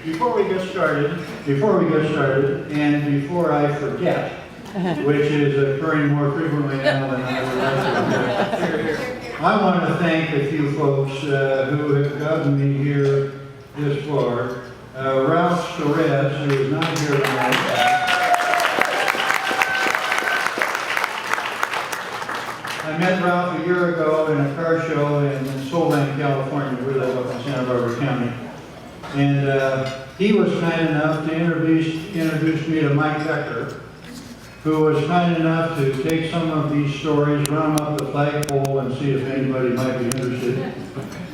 Before we get started, and before I forget, which is occurring more frequently now than I would like to, I want to thank a few folks who have gotten me here this far. Ralph Storez, who is not here tonight. I met Ralph a year ago in a car show in Solvang, California. We live up in Santa Barbara County. And he was kind enough to introduce me to Mike Becker, who was kind enough to take some of these stories, run them up the flagpole, and see if anybody might be interested.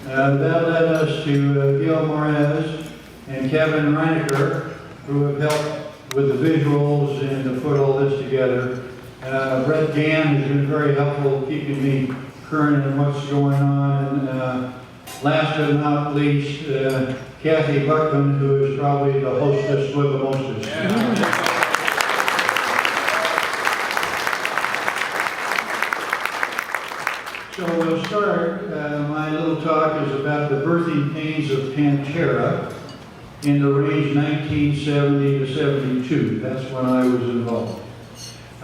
That led us to Gil Morez and Kevin Reinecker, who have helped with the visuals and to put all this together. Brett Gann has been very helpful keeping me current in what's going on. And last but not least, Kathy Buckman, who is probably the hostess with the mostest. So we'll start. My little talk is about the birthing pains of Pantera in the range 1970 to 72. That's when I was involved.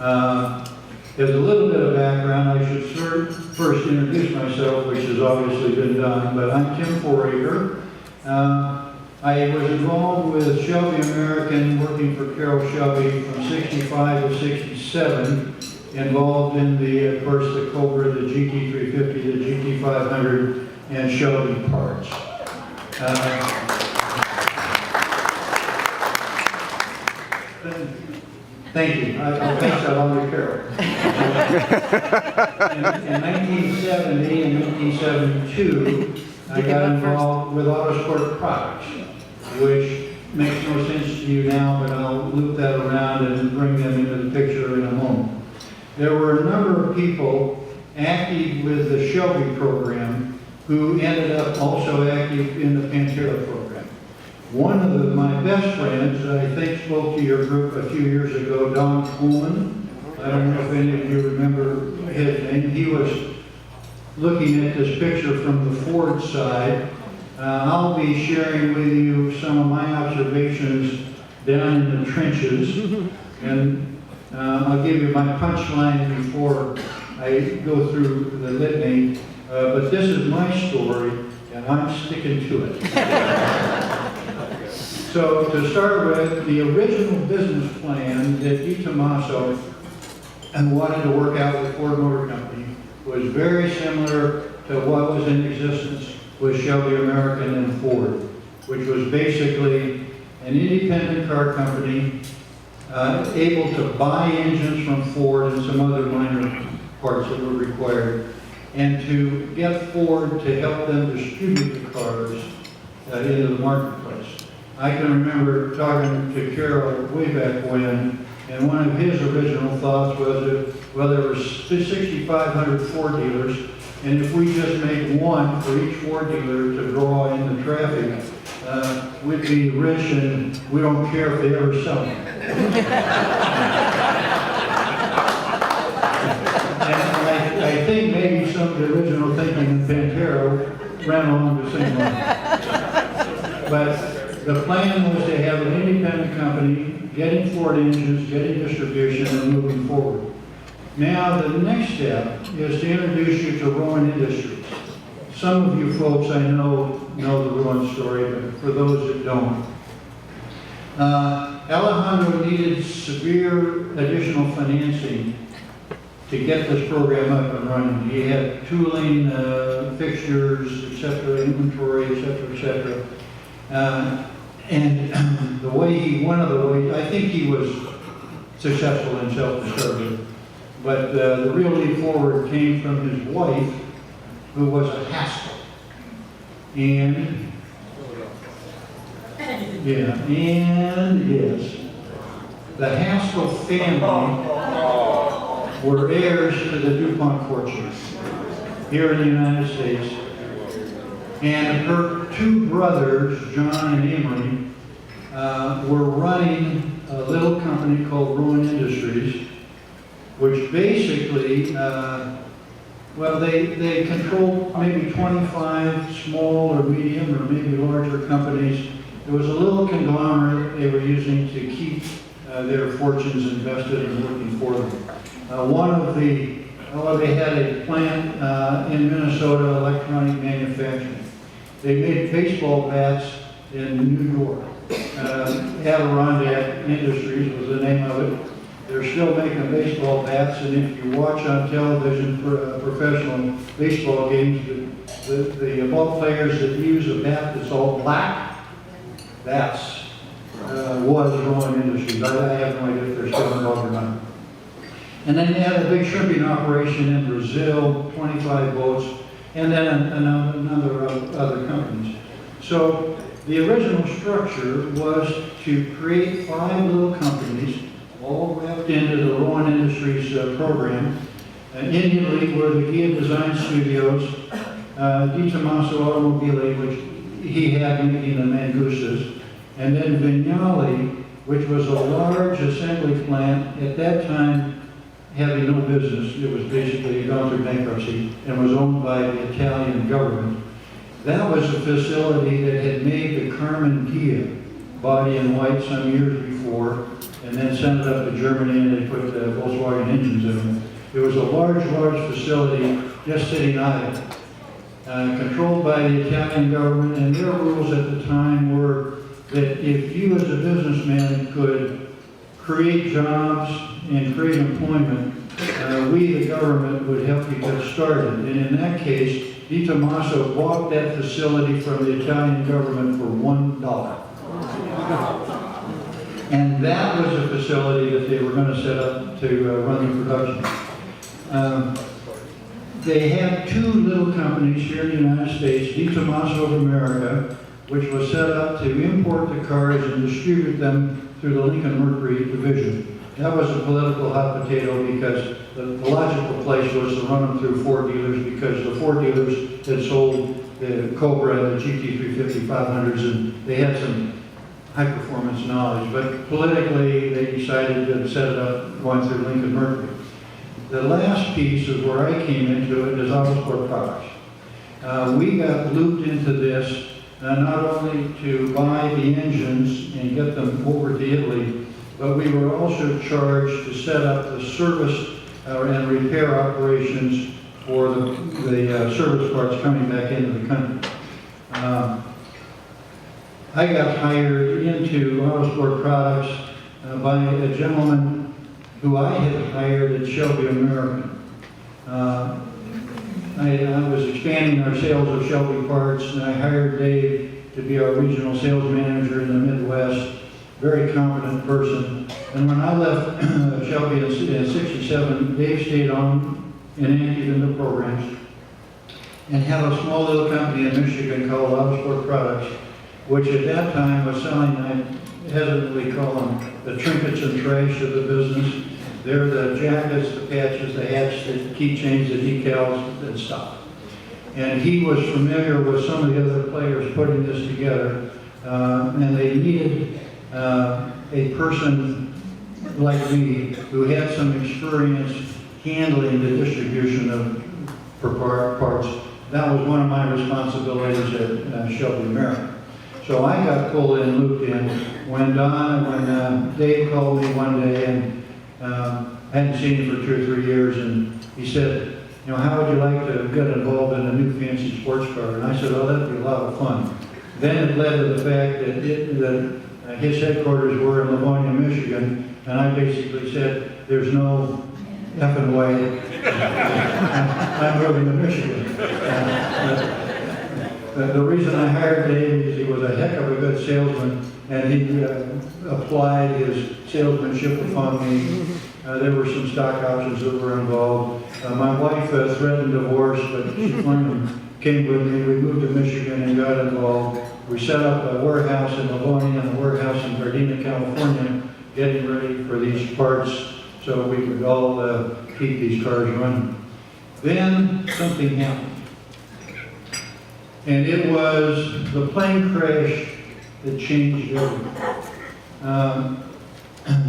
As a little bit of background, I should first introduce myself, which has obviously been done, but I'm Tim Foraker. I was involved with Shelby American, working for Carol Shelby from 65 to 67, involved in the, of course, the Cobra, the GT350, the GT500, and Shelby parts. Thank you. I'll pass that on to Carol. In 1970 and 1972, I got involved with Autosport Products, which makes no sense to you now, but I'll loop that around and bring them into the picture in a moment. There were a number of people active with the Shelby program who ended up also active in the Pantera program. One of my best friends, I think, spoke to your group a few years ago, Don Coleman. I don't know if any of you remember his name. He was looking at this picture from the Ford side. I'll be sharing with you some of my observations down in the trenches, and I'll give you my punchline before I go through the litany, but this is my story, and I'm sticking to it. So to start with, the original business plan that deTomaso wanted to work out with Ford Motor Company was very similar to what was in existence with Shelby American and Ford, which was basically an independent car company able to buy engines from Ford and some other minor parts that were required, and to get Ford to help them distribute the cars into the marketplace. I can remember talking to Carol way back when, and one of his original thoughts was that, well, there were 6,500 Ford dealers, and if we just make one for each Ford dealer to draw in the traffic, we'd be rich and we don't care if they ever sell them. And I think maybe some of the original thinking in Pantera ran along the same line. But the plan was to have an independent company getting Ford engines, getting distribution, and moving forward. Now, the next step is to introduce you to Rowan Industries. Some of you folks I know the Rowan story, but for those that don't. Alejandro needed severe additional financing to get this program up and running. He had tooling, fixtures, etc., inventory, etc., and one of the ways, I think he was successful himself to start with, but the real leap forward came from his wife, who was a Haskell. And yes, the Haskell family were heirs to the DuPont fortune here in the United States. And her two brothers, John and Emery, were running a little company called Rowan Industries, which basically, they controlled maybe 25 small or medium or maybe larger companies It was a little conglomerate they were using to keep their fortunes invested and working for them. They had a plant in Minnesota, electronic manufacturing. They made baseball bats in New York. Adirondack Industries was the name of it. They're still making baseball bats, and if you watch on television professional baseball games, the ball players that use a bat that's all black, that's was Rowan Industries. I have no idea if they're still involved or not. And then they had a big shrimping operation in Brazil, 25 boats, and then another other companies. So the original structure was to create 5 little companies, all wrapped into the Rowan Industries program. In Italy were the Gia Design Studios, deTomaso Automobili, which he had making the Mangustas, and then Vignali, which was a large assembly plant at that time having no business. It was basically gone through bankruptcy and was owned by the Italian government. That was a facility that had made the Carmen Gia body in white some years before, and then sent it up to Germany and they put Volkswagen engines in it. It was a large facility just sitting idle, controlled by the Italian government, and their rules at the time were that if you as a businessman could create jobs and create employment, we, the government, would help you get started. And in that case, deTomaso bought that facility from the Italian government for $1. And that was a facility that they were going to set up to run the production. They had 2 little companies here in the United States, deTomaso of America, which was set up to import the cars and distribute them through the Lincoln Mercury division. That was a political hot potato because the logical place was to run them through Ford dealers, because the Ford dealers had sold the Cobra, the GT350 500s, and they had some high-performance knowledge. But politically, they decided to set it up going through Lincoln Mercury. The last piece of where I came into it is Autosport Products. We got looped into this not only to buy the engines and get them over to Italy, but we were also charged to set up the service and repair operations for the service parts coming back into the country. I got hired into Autosport Products by a gentleman who I had hired at Shelby American. I was expanding our sales of Shelby parts, and I hired Dave to be our regional sales manager in the Midwest. Very competent person. And when I left Shelby in '67, Dave stayed on and active in the programs and had a small little company in Michigan called Autosport Products, which at that time was selling, I hesitantly call them the trinkets and trash of the business. They're the jackets, the patches, the hats, the keychains, the decals, and stuff. And he was familiar with some of the other players putting this together, and they needed a person like me who had some experience handling the distribution of parts. That was one of my responsibilities at Shelby American. So I got pulled in, looped in, when Dave called me one day, and I hadn't seen him for 2 or 3 years, and he said, you know, how would you like to get involved in a new fancy sports car? And I said, oh, that'd be a lot of fun. Then it led to the fact that his headquarters were in Livonia, Michigan, and I basically said, there's no effing way I'm moving to Michigan. The reason I hired Dave is he was a heck of a good salesman, and he applied his salesmanship upon me. There were some stock options that were involved. My wife threatened divorce, but she finally came with me. We moved to Michigan and got involved. We set up a warehouse in Livonia and a warehouse in Gardena, California, getting ready for these parts so we could all keep these cars running. Then something happened. And it was the plane crash that changed everything.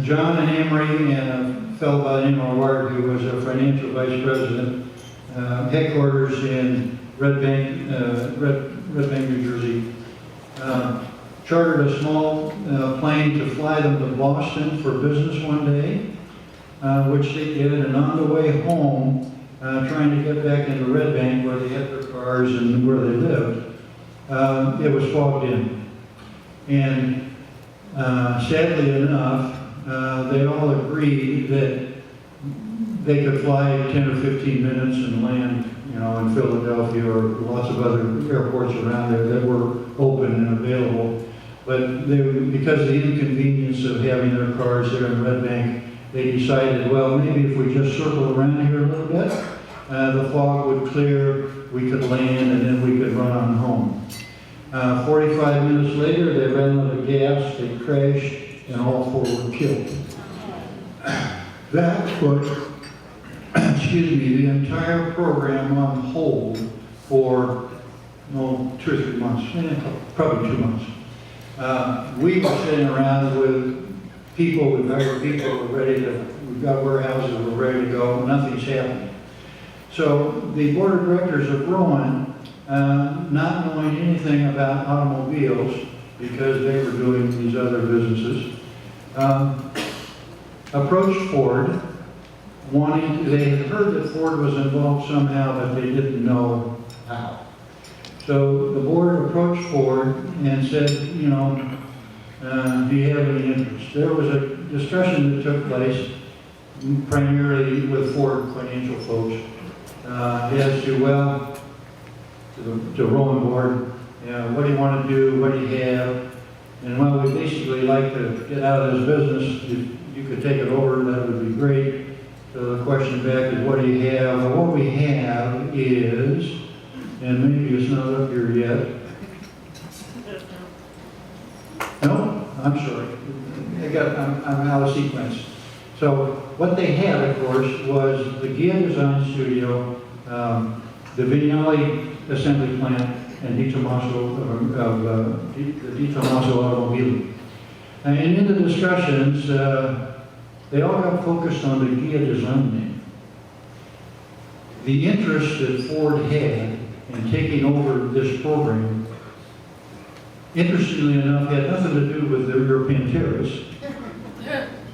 John and Emery and a fellow by the name of Ward, who was a financial vice president, headquarters in Red Bank, New Jersey. chartered a small plane to fly them to Boston for business one day, which they did, and on the way home, trying to get back into Red Bank where they had their cars and where they lived, it was fogged in. And sadly enough, they all agreed that they could fly 10 or 15 minutes and land, in Philadelphia or lots of other airports around there that were open and available. But because of the inconvenience of having their cars there in Red Bank, they decided, well, maybe if we just circle around here a little bit, the fog would clear, we could land, and then we could run on home. 45 minutes later, they ran out of gas, they crashed, and all four were killed. That put, the entire program on hold for, 2 or 3 months, probably 2 months. We were sitting around with people, we've hired people, we've got warehouses, we're ready to go, nothing's happening. So the board of directors of Rowan, not knowing anything about automobiles, because they were doing these other businesses, approached Ford, they had heard that Ford was involved somehow, but they didn't know how. So the board approached Ford and said, do you have any interest? There was a discussion that took place primarily with Ford financial folks as to, well, to Rowan board, what do you want to do, what do you have? And well, we basically like to get out of this business. If you could take it over, that would be great. So the question back is, what do you have? Well, what we have is, and maybe it's not up here yet. No, I'm sorry. I'm out of sequence. So what they had, of course, was the Gia Design Studio, the Vignale Assembly Plant, and deTomaso the deTomaso Automobile. And in the discussions, they all got focused on the Gia Design name. The interest that Ford had in taking over this program, interestingly enough, had nothing to do with the European terrorists.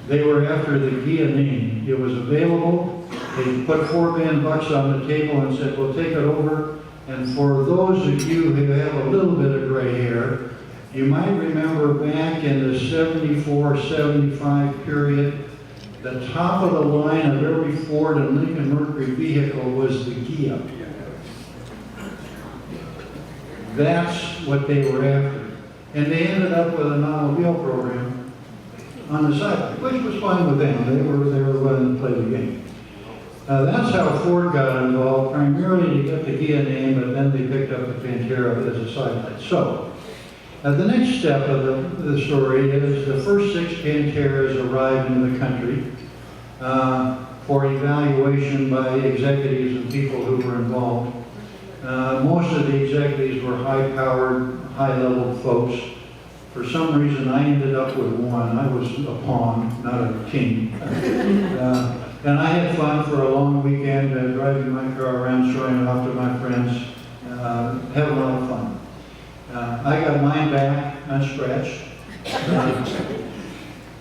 They were after the Gia name. It was available. They put $4 million on the table and said, we'll take it over. And for those of you who have a little bit of gray hair, you might remember back in the 74, 75 period, the top of the line of every Ford and Lincoln Mercury vehicle was the Gia. That's what they were after. And they ended up with an automobile program on the side, which was fine with them. They were willing to play the game. That's how Ford got involved, primarily to get the Gia name, but then they picked up the Pantera as a sidelight. So, the next step of the story is the first 6 Panteras arrived in the country for evaluation by executives and people who were involved. Most of the executives were high-powered, high-level folks. For some reason, I ended up with one. I was a pawn, not a king. And I had fun for a long weekend, driving my car around, showing it off to my friends, having a lot of fun. I got mine back, unscratched.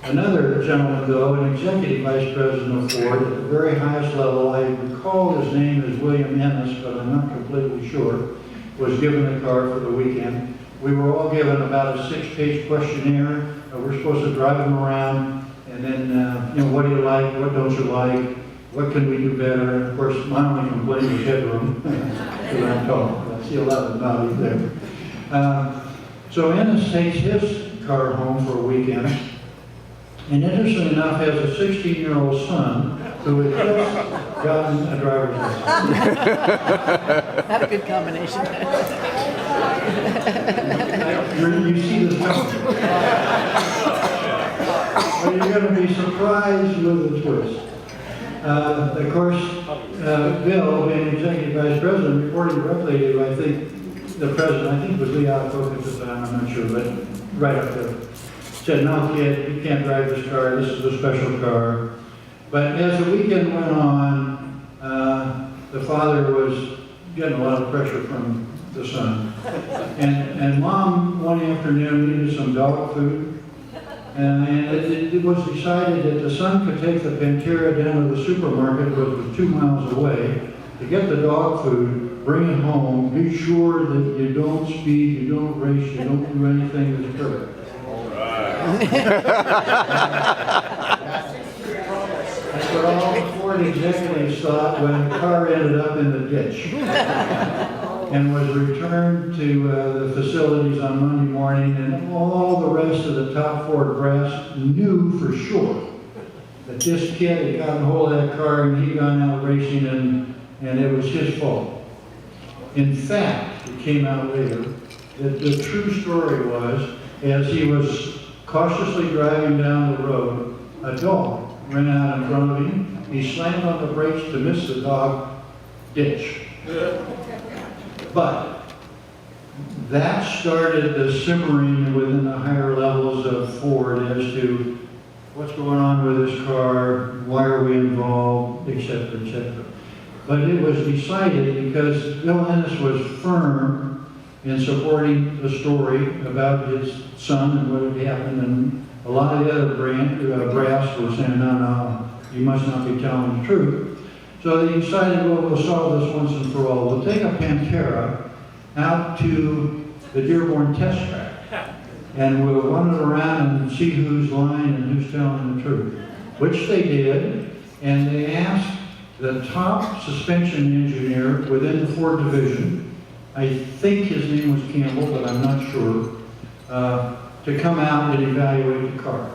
Another gentleman, though, an executive vice president of Ford, at the very highest level, I recall his name is William Ennis, but I'm not completely sure, was given the car for the weekend. We were all given about a 6-page questionnaire. We're supposed to drive them around, and then, what do you like, what don't you like, what can we do better? And of course, my only complaint was headroom, because I'm tall. I see a lot of bodies there. So Ennis takes his car home for a weekend, and interestingly enough, has a 16-year-old son who had just gotten a driver's license. Not a good combination. You see this coming. Well, you're going to be surprised with the twist. Of course, Bill, being executive vice president, reporting directly to, I think, the president, I think it was Lee Iacocca at the time, I'm not sure, but right up there, said, no, kid, you can't drive this car, this is a special car. But as the weekend went on, the father was getting a lot of pressure from the son. And Mom, one afternoon, needed some dog food. And it was decided that the son could take the Pantera down to the supermarket, which was 2 miles away, to get the dog food, bring it home, be sure that you don't speed, you don't race, you don't do anything that's perfect. That's what all Ford executives thought when the car ended up in the ditch and was returned to the facilities on Monday morning, and all the rest of the top Ford brass knew for sure that this kid had gotten hold of that car and he'd gone out racing, and it was his fault. In fact, it came out later that the true story was, as he was cautiously driving down the road, a dog ran out in front of him. He slammed on the brakes to miss the dog, ditch. But that started the simmering within the higher levels of Ford as to what's going on with this car, why are we involved, etc., etc. But it was decided because Bill Ennis was firm in supporting the story about his son and what had happened, and a lot of the other brass were saying, no, you must not be telling the truth. So they decided, well, we'll solve this once and for all. We'll take a Pantera out to the Dearborn test track, and we'll run it around and see who's lying and who's telling the truth, which they did, and they asked the top suspension engineer within the Ford division, I think his name was Campbell, but I'm not sure, to come out and evaluate the car.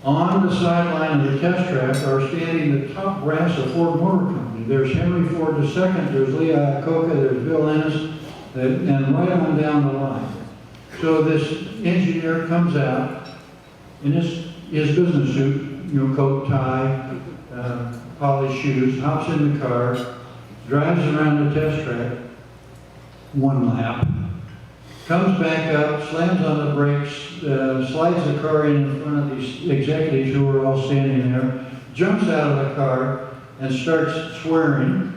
On the sideline of the test track are standing the top brass of Ford Motor Company. There's Henry Ford II, there's Lee Iacocca, there's Bill Ennis, and right on down the line. So this engineer comes out in his business suit, coat, tie, polished shoes, hops in the car, drives around the test track, one lap, comes back up, slams on the brakes, slides the car in front of these executives who are all standing there, jumps out of the car, and starts swearing.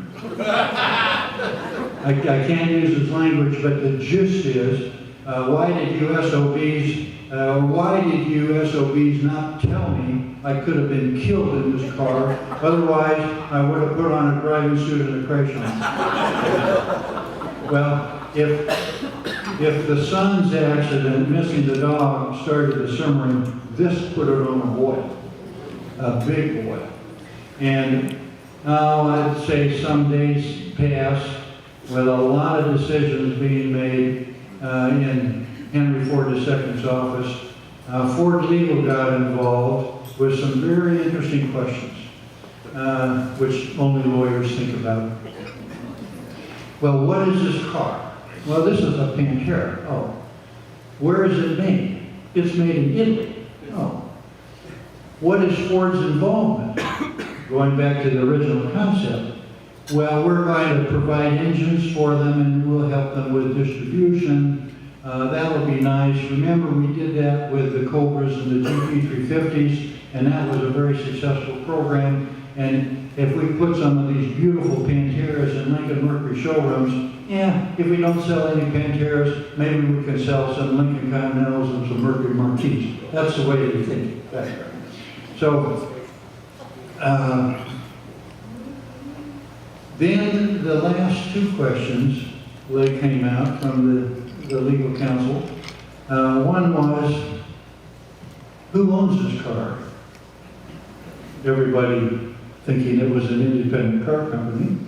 I can't use his language, but the gist is, why did you SOBs not tell me I could have been killed in this car? Otherwise, I would have put on a driving suit and a crash helmet. Well, if the son's accident, missing the dog, started the simmering, this put it on a boil, a big boil. And I'd say some days passed with a lot of decisions being made in Henry Ford II's office. Ford Legal got involved with some very interesting questions, which only lawyers think about. Well, what is this car? Well, this is a Pantera. Oh. Where is it made? It's made in Italy. Oh. What is Ford's involvement? Going back to the original concept. Well, we're going to provide engines for them and we'll help them with distribution. That'll be nice. Remember, we did that with the Cobras and the GP350s, and that was a very successful program. And if we put some of these beautiful Panteras in Lincoln Mercury showrooms, if we don't sell any Panteras, maybe we can sell some Lincoln Continentals and some Mercury Marquis. That's the way we think back there. So, then the last two questions that came out from the legal counsel. One was, who owns this car? Everybody thinking it was an independent car company.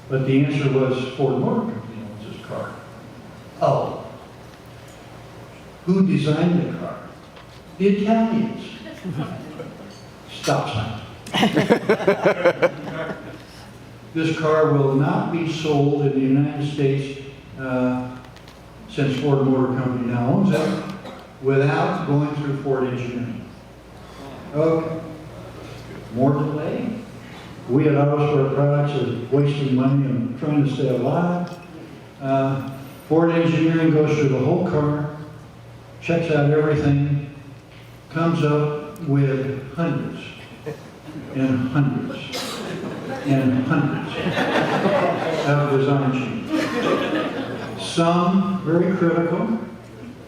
But the answer was Ford Motor Company owns this car. Oh. Who designed the car? The Italians. Stop sign. This car will not be sold in the United States since Ford Motor Company now owns it, without going through Ford Engineering. Okay. More delay. We at Autosport Products are wasting money and trying to stay alive. Ford Engineering goes through the whole car, checks out everything, comes up with hundreds and hundreds and hundreds of design change. Some very critical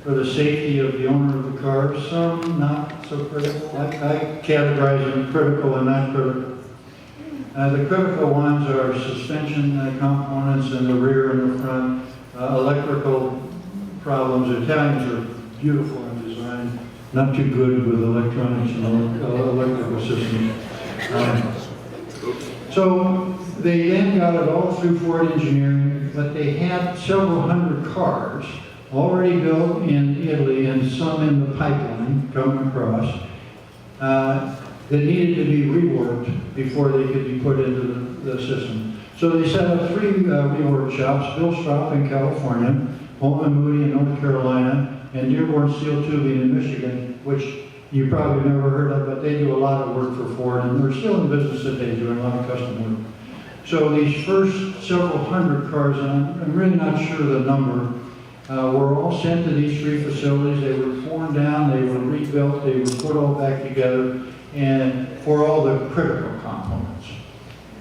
for the safety of the owner of the car, some not so critical. I categorize them critical and not critical. The critical ones are suspension components in the rear and the front, electrical problems. Italians are beautiful in design, not too good with electronics and electrical systems. So they then got it all through Ford Engineering, but they had several hundred cars already built in Italy and some in the pipeline coming across that needed to be reworked before they could be put into the system. So they set up 3 rework shops, Bill Straub in California, Holman Moody in North Carolina, and Dearborn Steel Tubing in Michigan, which you probably never heard of, but they do a lot of work for Ford, and they're still in business today doing a lot of custom work. So these first several hundred cars, and I'm really not sure the number, were all sent to these 3 facilities. They were torn down, they were rebuilt, they were put all back together, and for all the critical components.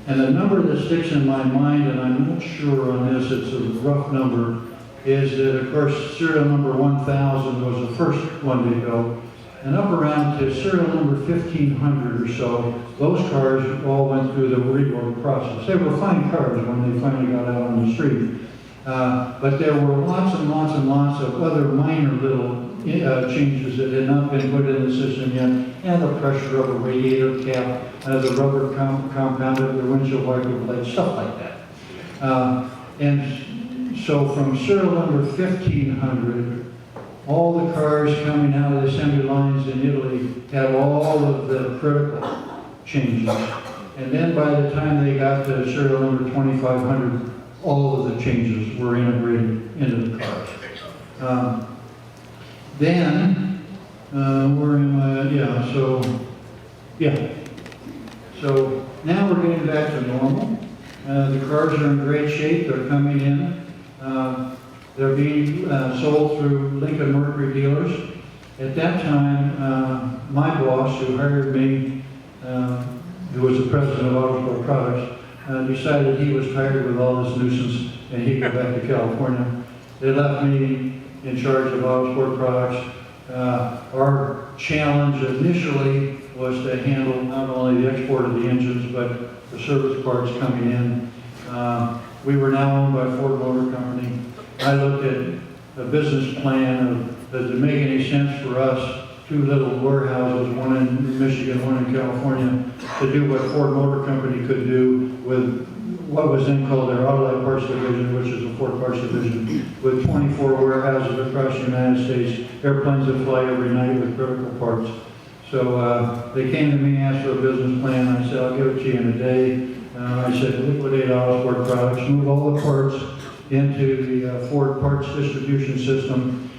And the number that sticks in my mind, and I'm not sure on this, it's a rough number, is that of course serial number 1000 was the first one they built, and up around to serial number 1500 or so, those cars all went through the rework process. They were fine cars when they finally got out on the street. But there were lots and lots and lots of other minor little changes that had not been put in the system yet, and the pressure of a radiator cap, the rubber compound of the windshield wiper blade, stuff like that. And so from serial number 1500, all the cars coming out of the assembly lines in Italy had all of the critical changes. And then by the time they got to serial number 2500, all of the changes were integrated into the cars. Then, where am I? So now we're getting back to normal. The cars are in great shape. They're coming in. They're being sold through Lincoln Mercury dealers. At that time, my boss, who hired me, who was the president of Autosport Products, decided he was tired with all this nuisance and he'd go back to California. They left me in charge of Autosport Products. Our challenge initially was to handle not only the export of the engines, but the service parts coming in. We were now owned by Ford Motor Company. I looked at a business plan of, does it make any sense for us, 2 little warehouses, one in Michigan, one in California, to do what Ford Motor Company could do with what was then called their Autolight Parts Division, which is a Ford Parts Division, with 24 warehouses across the United States, airplanes that fly every night with critical parts. So they came to me and asked for a business plan. I said, I'll give it to you in a day. I said, liquidate Autosport Products, move all the parts into the Ford Parts Distribution System,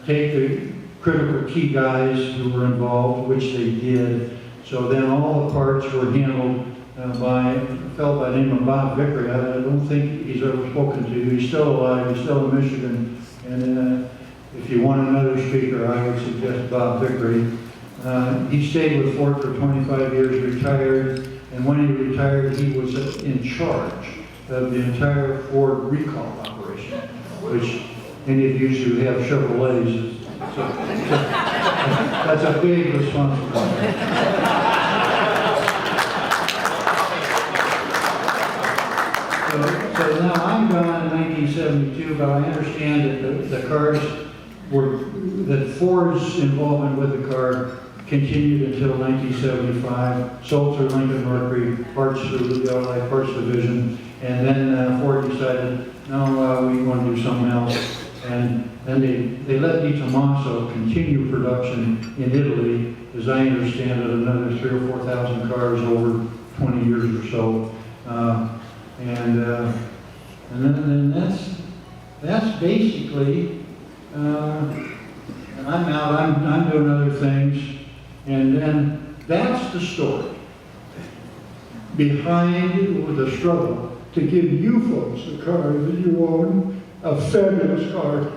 take the critical key guys who were involved, which they did. So then all the parts were handled by a fellow by the name of Bob Vickery. I don't think he's ever spoken to you. He's still alive. He's still in Michigan. And if you want another speaker, I would suggest Bob Vickery. He stayed with Ford for 25 years, retired. And when he retired, he was in charge of the entire Ford recall operation, which any of you who have Chevrolets, that's a big responsibility. So now I'm gone in 1972, but I understand that the cars that Ford's involvement with the car continued until 1975, sold through Lincoln Mercury, parts through the Autolight Parts Division, and then Ford decided, no, we want to do something else. And then they let deTomaso continue production in Italy, as I understand it, another 3,000 or 4,000 cars over 20 years or so. And then that's basically, and I'm out, I'm doing other things, and then that's the story behind the struggle to give you folks the car that you own, a fabulous car.